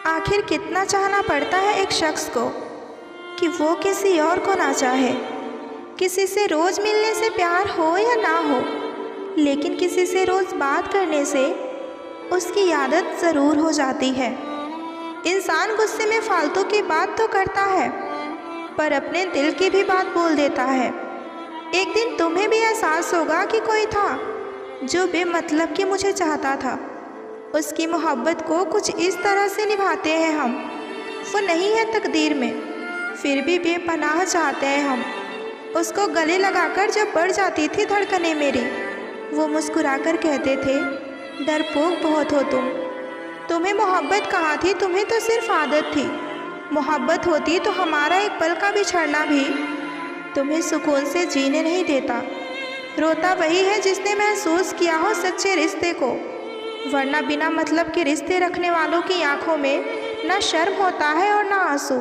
आखिर कितना चाहना पड़ता है एक शख्स को कि वो किसी और को ना चाहे। किसी से रोज़ मिलने से प्यार हो या ना हो, लेकिन किसी से रोज़ बात करने से उसकी आदत ज़रूर हो जाती है। इंसान गुस्से में फालतू की बात तो करता है, पर अपने दिल की भी बात बोल देता है। एक दिन तुम्हें भी एहसास होगा कि कोई था जो बेमतलब कि मुझे चाहता था। उसकी मोहब्बत को कुछ इस तरह से निभाते हैं हम, वो नहीं है तकदीर में, फिर भी बेपनाह चाहते हैं हम। उसको गले लगाकर जब बढ़ जाती थी धड़कनें मेरी, वो मुस्कुराकर कहते थे, डरपोक बहुत हो तुम। तुम्हें मोहब्बत कहाँ थी, तुम्हें तो सिर्फ आदत थी। मोहब्बत होती तो हमारा एक पल का बिछड़ना भी तुम्हें सुकून से जीने नहीं देता। रोता वही है जिसने महसूस किया हो सच्चे रिश्ते को, वरना बिना मतलब के रिश्ते रखने वालों की आंखों में ना शर्म होता है और ना आंसू।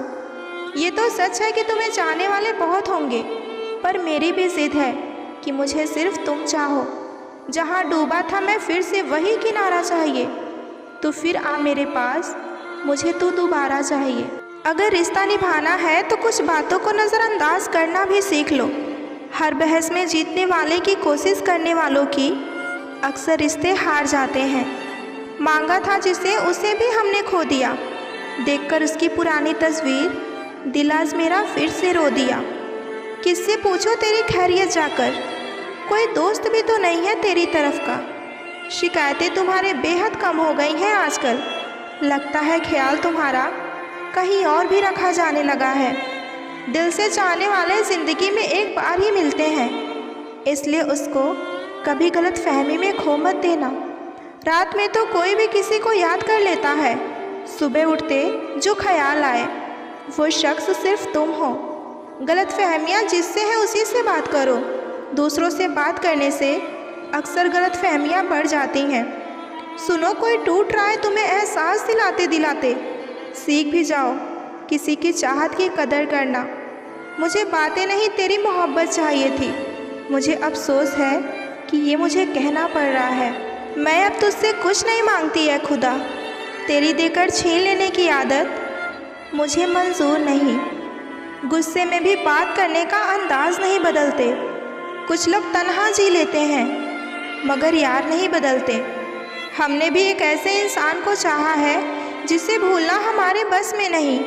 ये तो सच है कि तुम्हें चाहने वाले बहुत होंगे, पर मेरी भी जिद है कि मुझे सिर्फ तुम चाहो। जहाँ डूबा था मैं फिर से वही किनारा चाहिए। तो फिर आ मेरे पास, मुझे तू दोबारा चाहिए। अगर रिश्ता निभाना है तो कुछ बातों को नज़रअंदाज करना भी सीख लो। हर बहस में जीतने वाले की कोशिश करने वालों की अक्सर रिश्ते हार जाते हैं। मांगा था जिसे, उसे भी हमने खो दिया। देखकर उसकी पुरानी तस्वीर दिल आज मेरा फिर से रो दिया। किससे पूछो तेरी खैरियत जाकर, कोई दोस्त भी तो नहीं है तेरी तरफ का। शिकायतें तुम्हारे बेहद कम हो गई हैं आजकल। लगता है ख्याल तुम्हारा कहीं और भी रखा जाने लगा है। दिल से चाहने वाले ज़िंदगी में एक बार ही मिलते हैं, इसलिए उसको कभी गलत फहमी में खो मत देना। रात में तो कोई भी किसी को याद कर लेता है, सुबह उठते जो ख्याल आए वो शख्स सिर्फ तुम हो। गलत फहमियाँ जिससे है उसी से बात करो। दूसरों से बात करने से अक्सर गलत फहमियाँ बढ़ जाती हैं। सुनो, कोई टूट रहा है तुम्हें एहसास दिलाते दिलाते, सीख भी जाओ किसी की चाहत की कदर करना। मुझे बातें नहीं तेरी मोहब्बत चाहिए थी। मुझे अफसोस है कि ये मुझे कहना पड़ रहा है। मैं अब तुझसे कुछ नहीं मांगती है खुदा, तेरी देकर छीन लेने की आदत मुझे मंजूर नहीं। गुस्से में भी बात करने का अंदाज नहीं बदलते। कुछ लोग तन्हा जी लेते हैं मगर यार नहीं बदलते। हमने भी एक ऐसे इंसान को चाहा है जिसे भूलना हमारे बस में नहीं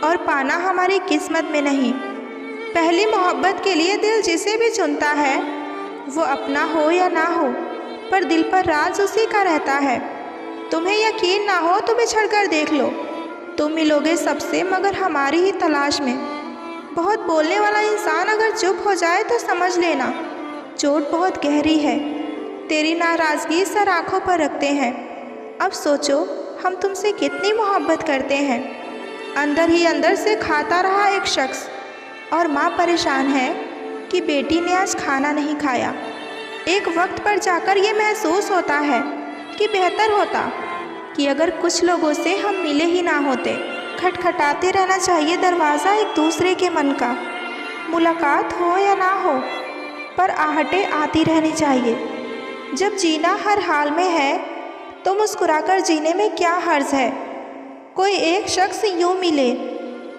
और पाना हमारी किस्मत में नहीं। पहली मोहब्बत के लिए दिल जिसे भी चुनता है, वो अपना हो या ना हो, पर दिल पर राज उसी का रहता है। तुम्हें यकीन ना हो तो बिछड़ कर देख लो, तुम मिलोगे सबसे मगर हमारी ही तलाश में। बहुत बोलने वाला इंसान अगर चुप हो जाए तो समझ लेना चोट बहुत गहरी है। तेरी नाराज़गी सर आँखों पर रखते हैं। अब सोचो हम तुमसे कितनी मोहब्बत करते हैं। अंदर ही अंदर से खाता रहा एक शख्स, और माँ परेशान है कि बेटी ने आज खाना नहीं खाया। एक वक्त पर जाकर ये महसूस होता है कि बेहतर होता कि अगर कुछ लोगों से हम मिले ही ना होते। खटखटाते रहना चाहिए दरवाज़ा एक दूसरे के मन का, मुलाकात हो या ना हो, पर आहटें आती रहनी चाहिए। जब जीना हर हाल में है तो मुस्कुराकर जीने में क्या हर्ज है। कोई एक शख्स यूँ मिले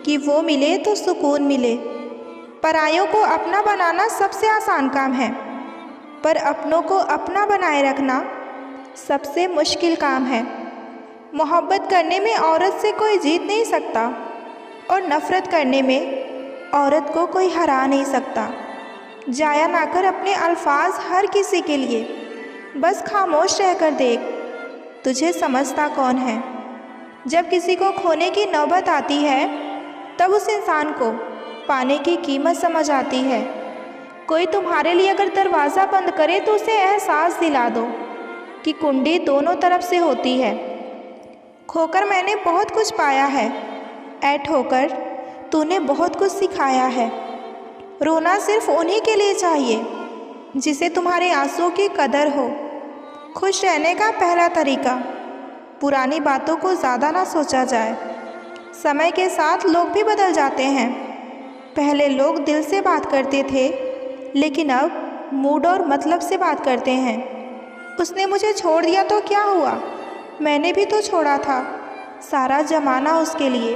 कि वो मिले तो सुकून मिले। परायों को अपना बनाना सबसे आसान काम है, पर अपनों को अपना बनाए रखना सबसे मुश्किल काम है। मोहब्बत करने में औरत से कोई जीत नहीं सकता और नफ़रत करने में औरत को कोई हरा नहीं सकता। जाया ना कर अपने अल्फाज हर किसी के लिए, बस खामोश रहकर देख तुझे समझता कौन है। जब किसी को खोने की नौबत आती है तब उस इंसान को पाने की कीमत समझ आती है। कोई तुम्हारे लिए अगर दरवाज़ा बंद करे तो उसे एहसास दिला दो कि कुंडी दोनों तरफ से होती है। खोकर मैंने बहुत कुछ पाया है, ऐ ठोकर तूने बहुत कुछ सिखाया है। रोना सिर्फ उन्हीं के लिए चाहिए जिसे तुम्हारे आंसुओं की कदर हो। खुश रहने का पहला तरीका, पुरानी बातों को ज़्यादा ना सोचा जाए। समय के साथ लोग भी बदल जाते हैं। पहले लोग दिल से बात करते थे, लेकिन अब मूड और मतलब से बात करते हैं। उसने मुझे छोड़ दिया तो क्या हुआ, मैंने भी तो छोड़ा था। सारा ज़माना उसके लिए।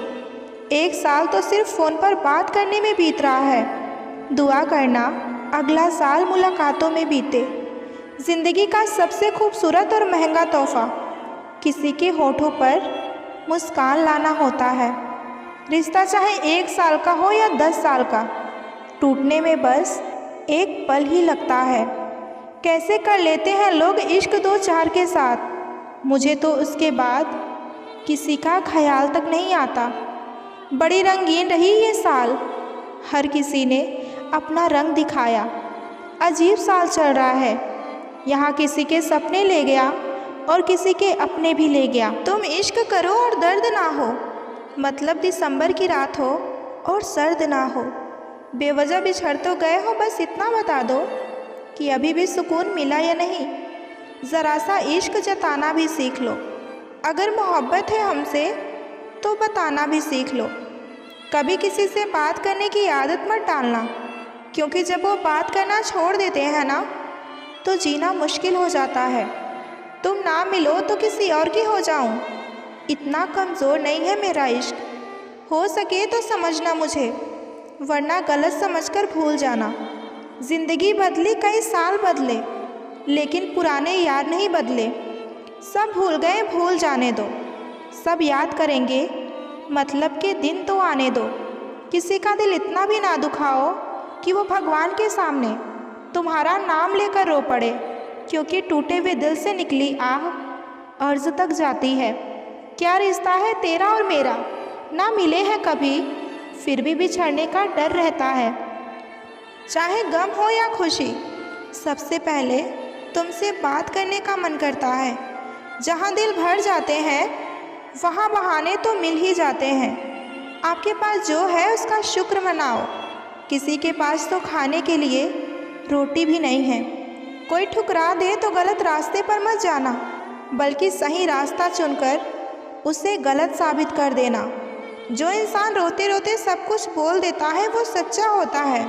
1 साल तो सिर्फ फ़ोन पर बात करने में बीत रहा है। दुआ करना अगला साल मुलाकातों में बीते। ज़िंदगी का सबसे खूबसूरत और महंगा तोहफ़ा किसी के होठों पर मुस्कान लाना होता है। रिश्ता चाहे 1 साल का हो या 10 साल का, टूटने में बस एक पल ही लगता है। कैसे कर लेते हैं लोग इश्क 2-4 के साथ, मुझे तो उसके बाद किसी का ख्याल तक नहीं आता। बड़ी रंगीन रही ये साल, हर किसी ने अपना रंग दिखाया। अजीब साल चल रहा है, यहाँ किसी के सपने ले गया और किसी के अपने भी ले गया। तुम इश्क करो और दर्द ना हो, मतलब दिसंबर की रात हो और सर्द ना हो। बेवजह बिछड़ तो गए हो, बस इतना बता दो कि अभी भी सुकून मिला या नहीं। ज़रा सा इश्क जताना भी सीख लो। अगर मोहब्बत है हमसे तो बताना भी सीख लो। कभी किसी से बात करने की आदत मत डालना, क्योंकि जब वो बात करना छोड़ देते हैं ना, तो जीना मुश्किल हो जाता है। तुम ना मिलो तो किसी और की हो जाऊं, इतना कमज़ोर नहीं है मेरा इश्क। हो सके तो समझना मुझे, वरना गलत समझकर भूल जाना। ज़िंदगी बदली, कई साल बदले, लेकिन पुराने यार नहीं बदले। सब भूल गए, भूल जाने दो। सब याद करेंगे, मतलब के दिन तो आने दो। किसी का दिल इतना भी ना दुखाओ कि वो भगवान के सामने तुम्हारा नाम लेकर रो पड़े, क्योंकि टूटे हुए दिल से निकली आह अर्ज़ तक जाती है। क्या रिश्ता है तेरा और मेरा, ना मिले हैं कभी, फिर भी बिछड़ने का डर रहता है। चाहे गम हो या खुशी, सबसे पहले तुमसे बात करने का मन करता है। जहाँ दिल भर जाते हैं वहाँ बहाने तो मिल ही जाते हैं। आपके पास जो है उसका शुक्र मनाओ। किसी के पास तो खाने के लिए रोटी भी नहीं है। कोई ठुकरा दे तो गलत रास्ते पर मत जाना, बल्कि सही रास्ता चुनकर उसे गलत साबित कर देना। जो इंसान रोते रोते सब कुछ बोल देता है वो सच्चा होता है,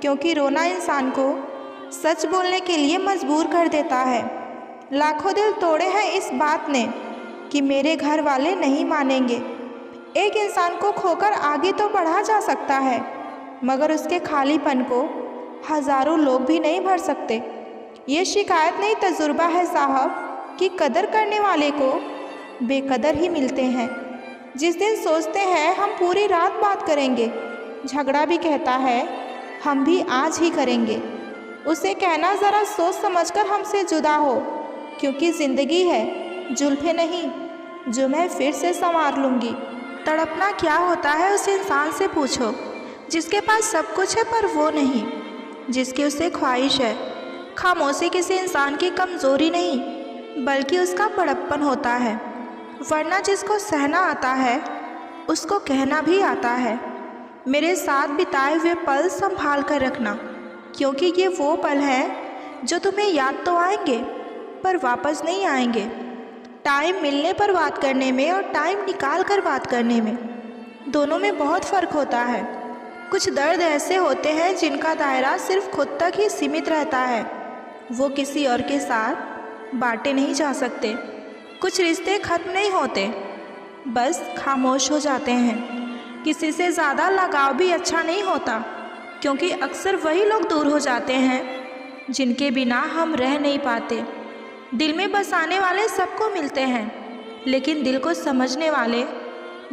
क्योंकि रोना इंसान को सच बोलने के लिए मजबूर कर देता है। लाखों दिल तोड़े हैं इस बात ने कि मेरे घर वाले नहीं मानेंगे। एक इंसान को खोकर आगे तो बढ़ा जा सकता है, मगर उसके खालीपन को हज़ारों लोग भी नहीं भर सकते। ये शिकायत नहीं, तजुर्बा है साहब कि कदर करने वाले को बेकदर ही मिलते हैं। जिस दिन सोचते हैं हम पूरी रात बात करेंगे, झगड़ा भी कहता है हम भी आज ही करेंगे। उसे कहना ज़रा सोच समझकर हमसे जुदा हो, क्योंकि ज़िंदगी है जुल्फ़े नहीं जो मैं फिर से संवार लूँगी। तड़पना क्या होता है उस इंसान से पूछो, जिसके पास सब कुछ है पर वो नहीं, जिसकी उसे ख्वाहिश है। खामोशी किसी इंसान की कमज़ोरी नहीं, बल्कि उसका बड़प्पन होता है। वरना जिसको सहना आता है उसको कहना भी आता है। मेरे साथ बिताए हुए पल संभाल कर रखना, क्योंकि ये वो पल हैं जो तुम्हें याद तो आएंगे पर वापस नहीं आएंगे। टाइम मिलने पर बात करने में और टाइम निकाल कर बात करने में, दोनों में बहुत फ़र्क होता है। कुछ दर्द ऐसे होते हैं जिनका दायरा सिर्फ खुद तक ही सीमित रहता है, वो किसी और के साथ बांटे नहीं जा सकते। कुछ रिश्ते ख़त्म नहीं होते, बस खामोश हो जाते हैं। किसी से ज़्यादा लगाव भी अच्छा नहीं होता, क्योंकि अक्सर वही लोग दूर हो जाते हैं जिनके बिना हम रह नहीं पाते। दिल में बसाने वाले सबको मिलते हैं, लेकिन दिल को समझने वाले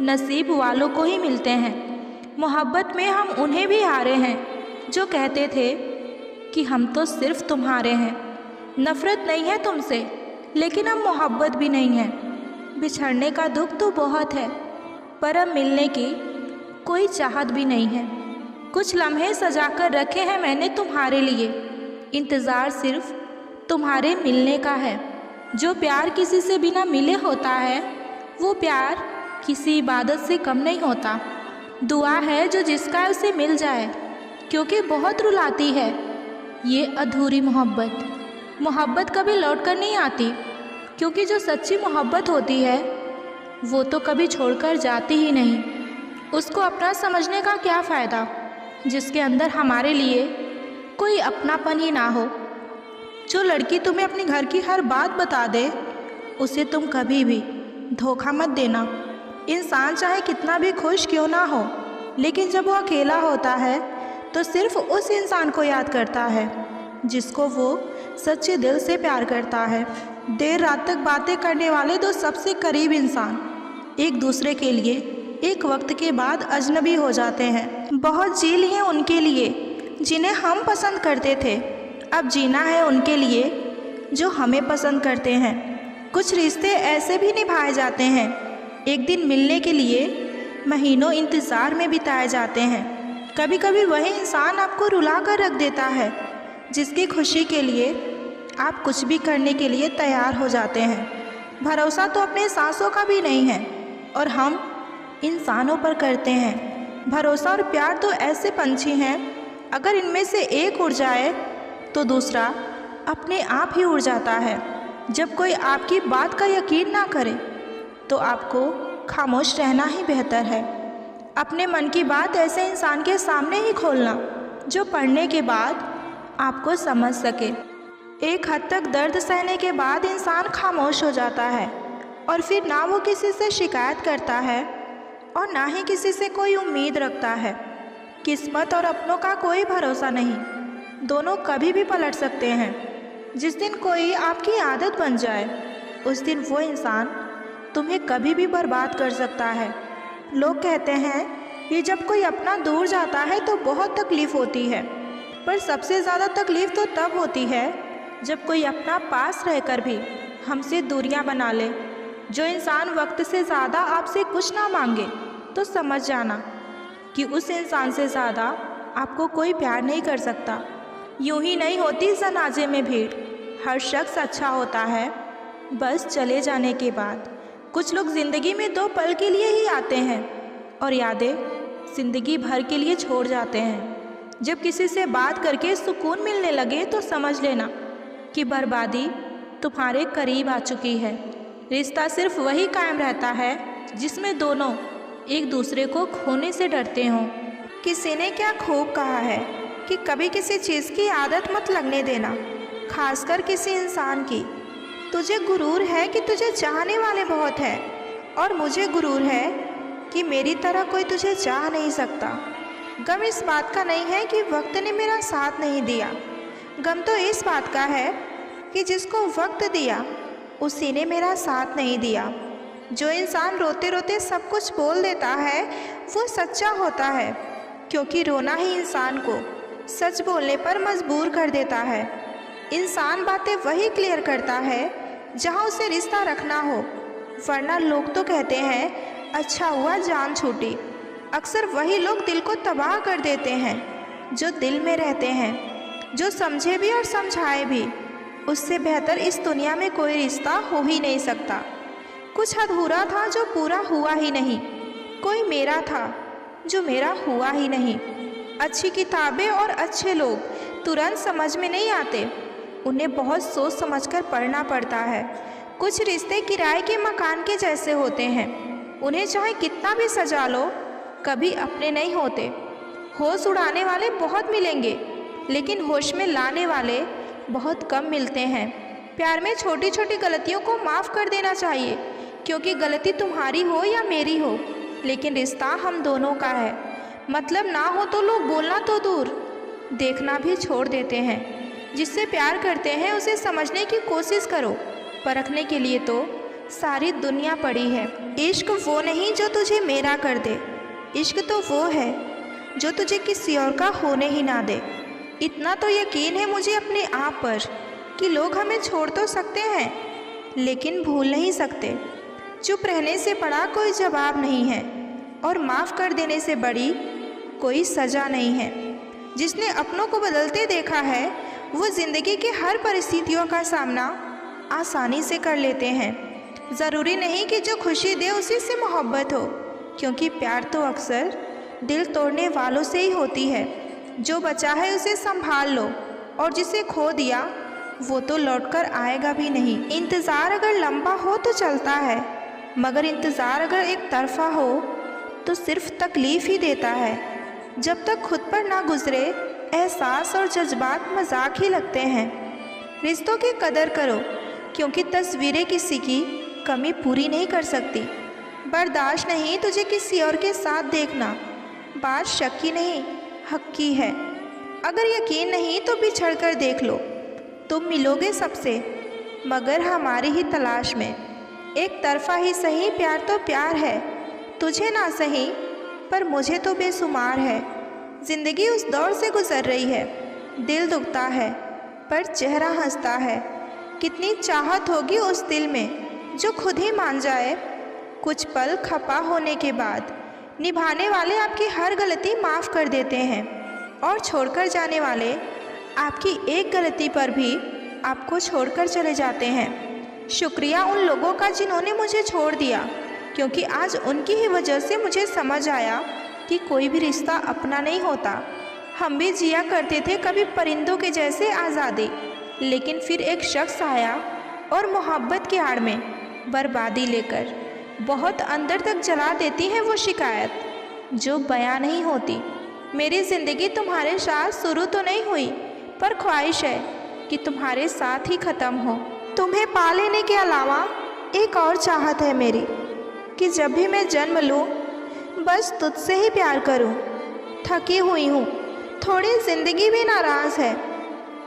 नसीब वालों को ही मिलते हैं। मोहब्बत में हम उन्हें भी हारे हैं जो कहते थे कि हम तो सिर्फ तुम्हारे हैं। नफ़रत नहीं है तुमसे, लेकिन अब मोहब्बत भी नहीं है। बिछड़ने का दुख तो बहुत है, पर अब मिलने की कोई चाहत भी नहीं है। कुछ लम्हे सजा कर रखे हैं मैंने तुम्हारे लिए, इंतज़ार सिर्फ तुम्हारे मिलने का है। जो प्यार किसी से बिना मिले होता है, वो प्यार किसी इबादत से कम नहीं होता। दुआ है जो जिसका उसे मिल जाए, क्योंकि बहुत रुलाती है ये अधूरी मोहब्बत। मोहब्बत कभी लौट कर नहीं आती, क्योंकि जो सच्ची मोहब्बत होती है वो तो कभी छोड़कर जाती ही नहीं। उसको अपना समझने का क्या फ़ायदा जिसके अंदर हमारे लिए कोई अपनापन ही ना हो। जो लड़की तुम्हें अपने घर की हर बात बता दे, उसे तुम कभी भी धोखा मत देना। इंसान चाहे कितना भी खुश क्यों ना हो, लेकिन जब वो अकेला होता है तो सिर्फ उस इंसान को याद करता है जिसको वो सच्चे दिल से प्यार करता है। देर रात तक बातें करने वाले दो सबसे करीब इंसान एक दूसरे के लिए एक वक्त के बाद अजनबी हो जाते हैं। बहुत जी लिए उनके लिए जिन्हें हम पसंद करते थे, अब जीना है उनके लिए जो हमें पसंद करते हैं। कुछ रिश्ते ऐसे भी निभाए जाते हैं, एक दिन मिलने के लिए महीनों इंतज़ार में बिताए जाते हैं। कभी कभी वही इंसान आपको रुला कर रख देता है जिसकी खुशी के लिए आप कुछ भी करने के लिए तैयार हो जाते हैं। भरोसा तो अपने सांसों का भी नहीं है और हम इंसानों पर करते हैं। भरोसा और प्यार तो ऐसे पंछी हैं, अगर इनमें से एक उड़ जाए तो दूसरा अपने आप ही उड़ जाता है। जब कोई आपकी बात का यकीन ना करे तो आपको खामोश रहना ही बेहतर है। अपने मन की बात ऐसे इंसान के सामने ही खोलना जो पढ़ने के बाद आपको समझ सके। एक हद तक दर्द सहने के बाद इंसान खामोश हो जाता है और फिर ना वो किसी से शिकायत करता है और ना ही किसी से कोई उम्मीद रखता है। किस्मत और अपनों का कोई भरोसा नहीं, दोनों कभी भी पलट सकते हैं। जिस दिन कोई आपकी आदत बन जाए उस दिन वो इंसान तुम्हें कभी भी बर्बाद कर सकता है। लोग कहते हैं कि जब कोई अपना दूर जाता है तो बहुत तकलीफ़ होती है, पर सबसे ज़्यादा तकलीफ़ तो तब होती है जब कोई अपना पास रहकर भी हमसे दूरियां बना ले। जो इंसान वक्त से ज़्यादा आपसे कुछ ना मांगे तो समझ जाना कि उस इंसान से ज़्यादा आपको कोई प्यार नहीं कर सकता। यूं ही नहीं होती जनाजे में भीड़, हर शख्स अच्छा होता है बस चले जाने के बाद। कुछ लोग ज़िंदगी में 2 पल के लिए ही आते हैं और यादें ज़िंदगी भर के लिए छोड़ जाते हैं। जब किसी से बात करके सुकून मिलने लगे तो समझ लेना कि बर्बादी तुम्हारे करीब आ चुकी है। रिश्ता सिर्फ वही कायम रहता है जिसमें दोनों एक दूसरे को खोने से डरते हों। किसी ने क्या खूब कहा है कि कभी किसी चीज़ की आदत मत लगने देना, खासकर किसी इंसान की। तुझे गुरूर है कि तुझे चाहने वाले बहुत हैं और मुझे गुरूर है कि मेरी तरह कोई तुझे चाह नहीं सकता। गम इस बात का नहीं है कि वक्त ने मेरा साथ नहीं दिया, गम तो इस बात का है कि जिसको वक्त दिया उसी ने मेरा साथ नहीं दिया। जो इंसान रोते रोते सब कुछ बोल देता है वो सच्चा होता है, क्योंकि रोना ही इंसान को सच बोलने पर मजबूर कर देता है। इंसान बातें वही क्लियर करता है जहाँ उसे रिश्ता रखना हो, वरना लोग तो कहते हैं अच्छा हुआ जान छूटी। अक्सर वही लोग दिल को तबाह कर देते हैं जो दिल में रहते हैं, जो समझे भी और समझाए भी। उससे बेहतर इस दुनिया में कोई रिश्ता हो ही नहीं सकता। कुछ अधूरा था जो पूरा हुआ ही नहीं, कोई मेरा था जो मेरा हुआ ही नहीं। अच्छी किताबें और अच्छे लोग तुरंत समझ में नहीं आते, उन्हें बहुत सोच समझकर पढ़ना पड़ता है। कुछ रिश्ते किराए के मकान के जैसे होते हैं, उन्हें चाहे कितना भी सजा लो कभी अपने नहीं होते। होश उड़ाने वाले बहुत मिलेंगे, लेकिन होश में लाने वाले बहुत कम मिलते हैं। प्यार में छोटी छोटी गलतियों को माफ़ कर देना चाहिए, क्योंकि गलती तुम्हारी हो या मेरी हो, लेकिन रिश्ता हम दोनों का है। मतलब ना हो तो लोग बोलना तो दूर, देखना भी छोड़ देते हैं। जिससे प्यार करते हैं उसे समझने की कोशिश करो, परखने के लिए तो सारी दुनिया पड़ी है। इश्क वो नहीं जो तुझे मेरा कर दे, इश्क तो वो है जो तुझे किसी और का होने ही ना दे। इतना तो यकीन है मुझे अपने आप पर कि लोग हमें छोड़ तो सकते हैं लेकिन भूल नहीं सकते। चुप रहने से बड़ा कोई जवाब नहीं है और माफ़ कर देने से बड़ी कोई सज़ा नहीं है। जिसने अपनों को बदलते देखा है वो ज़िंदगी की हर परिस्थितियों का सामना आसानी से कर लेते हैं। ज़रूरी नहीं कि जो खुशी दे उसी से मोहब्बत हो, क्योंकि प्यार तो अक्सर दिल तोड़ने वालों से ही होती है। जो बचा है उसे संभाल लो और जिसे खो दिया वो तो लौटकर आएगा भी नहीं। इंतज़ार अगर लंबा हो तो चलता है, मगर इंतज़ार अगर एक तरफा हो तो सिर्फ तकलीफ़ ही देता है। जब तक खुद पर ना गुजरे एहसास और जज्बात मजाक ही लगते हैं। रिश्तों की कदर करो, क्योंकि तस्वीरें किसी की कमी पूरी नहीं कर सकती। बर्दाश्त नहीं तुझे किसी और के साथ देखना। बात शक की नहीं, हक की है। अगर यकीन नहीं तो बिछड़ कर देख लो, तुम मिलोगे सबसे मगर हमारी ही तलाश में। एक तरफा ही सही प्यार तो प्यार है, तुझे ना सही पर मुझे तो बेशुमार है। ज़िंदगी उस दौर से गुज़र रही है, दिल दुखता है पर चेहरा हंसता है। कितनी चाहत होगी उस दिल में जो खुद ही मान जाए। कुछ पल खपा होने के बाद निभाने वाले आपकी हर गलती माफ़ कर देते हैं और छोड़कर जाने वाले आपकी एक गलती पर भी आपको छोड़कर चले जाते हैं। शुक्रिया उन लोगों का जिन्होंने मुझे छोड़ दिया, क्योंकि आज उनकी ही वजह से मुझे समझ आया कि कोई भी रिश्ता अपना नहीं होता। हम भी जिया करते थे कभी परिंदों के जैसे आज़ादी, लेकिन फिर एक शख्स आया और मोहब्बत की आड़ में बर्बादी लेकर बहुत अंदर तक जला देती है वो शिकायत जो बयां नहीं होती। मेरी ज़िंदगी तुम्हारे साथ शुरू तो नहीं हुई, पर ख्वाहिश है कि तुम्हारे साथ ही ख़त्म हो। तुम्हें पा लेने के अलावा एक और चाहत है मेरी कि जब भी मैं जन्म लूँ बस तुझसे ही प्यार करूँ। थकी हुई हूँ, थोड़ी ज़िंदगी भी नाराज़ है,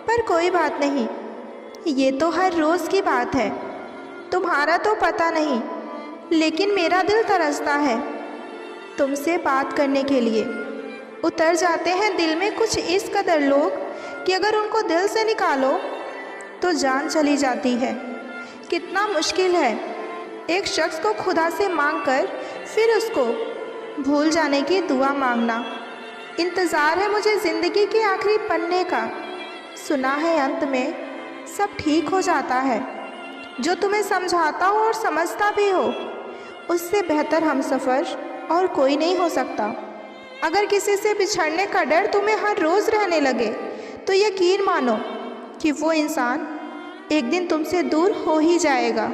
पर कोई बात नहीं, ये तो हर रोज़ की बात है। तुम्हारा तो पता नहीं, लेकिन मेरा दिल तरसता है तुमसे बात करने के लिए। उतर जाते हैं दिल में कुछ इस कदर लोग कि अगर उनको दिल से निकालो तो जान चली जाती है। कितना मुश्किल है एक शख्स को खुदा से मांगकर फिर उसको भूल जाने की दुआ मांगना। इंतज़ार है मुझे ज़िंदगी के आखिरी पन्ने का, सुना है अंत में सब ठीक हो जाता है। जो तुम्हें समझाता हो और समझता भी हो, उससे बेहतर हमसफ़र और कोई नहीं हो सकता। अगर किसी से बिछड़ने का डर तुम्हें हर रोज़ रहने लगे तो यकीन मानो कि वो इंसान एक दिन तुमसे दूर हो ही जाएगा।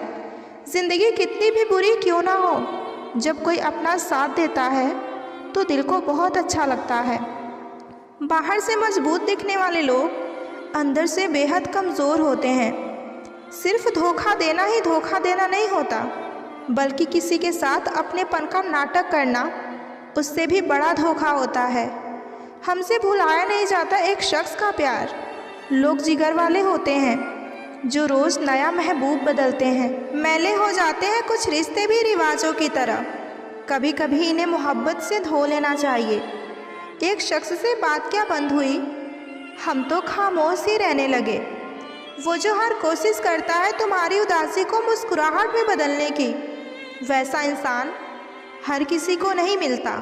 ज़िंदगी कितनी भी बुरी क्यों ना हो, जब कोई अपना साथ देता है तो दिल को बहुत अच्छा लगता है। बाहर से मजबूत दिखने वाले लोग अंदर से बेहद कमज़ोर होते हैं। सिर्फ धोखा देना ही धोखा देना नहीं होता, बल्कि किसी के साथ अपनेपन का नाटक करना उससे भी बड़ा धोखा होता है। हमसे भुलाया नहीं जाता एक शख्स का प्यार। लोग जिगर वाले होते हैं जो रोज़ नया महबूब बदलते हैं। मैले हो जाते हैं कुछ रिश्ते भी रिवाजों की तरह। कभी कभी इन्हें मोहब्बत से धो लेना चाहिए। एक शख्स से बात क्या बंद हुई, हम तो खामोश ही रहने लगे। वो जो हर कोशिश करता है तुम्हारी उदासी को मुस्कुराहट में बदलने की, वैसा इंसान हर किसी को नहीं मिलता।